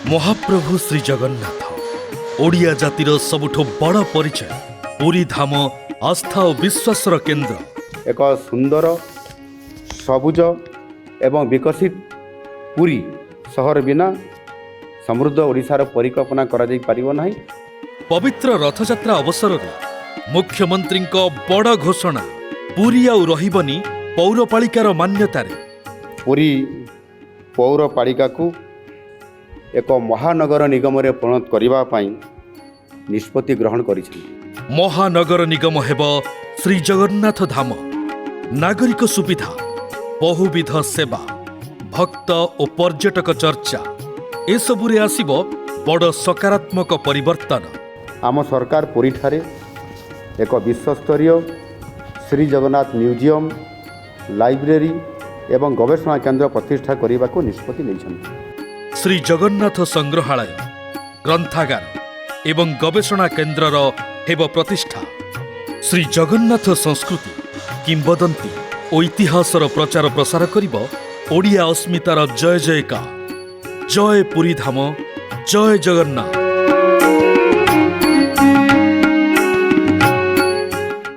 महाप्रभु श्री जगन्नाथ ओडिया जातिर सबुठो बड़ परिचय। पुरी धाम आस्था और विश्वासर केन्द्र। एक सुंदर सबुज एवं विकसित पुरी सहर बिना समृद्ध ओडिशार परिकल्पना करा जाई पारिबो नाही। पवित्र रथयात्रा अवसर में मुख्यमंत्री बड़ घोषणा, पुरी आउ रहिबनी पौरपालिकार मान्यतार। पुरी पौरपालिका को एक महानगर निगम रे परिणत करिबा पई निष्पत्ति ग्रहण करिछि। महानगर निगम हेब श्री जगन्नाथ धाम। नागरिक सुविधा, बहुविध सेवा, भक्त और पर्यटक चर्चा एसबुरे आसिब बड़ सकारात्मक परिवर्तन। आम सरकार पुरी ठारे एक विश्वस्तरीय श्री जगन्नाथ म्यूजियम, लाइब्रेरी एवं गवेषणा केन्द्र प्रतिष्ठा करने को निष्पत्ति नहीं। श्री जगन्नाथ संग्रहालय, ग्रंथागार एवं गवेषणा केन्द्रर हेब प्रतिष्ठा। श्री जगन्नाथ संस्कृति, किंबदंती और इतिहासर प्रचार प्रसार करिब ओडिया अस्मितार जय जयकार। जय पुरी धाम, जय जगन्नाथ।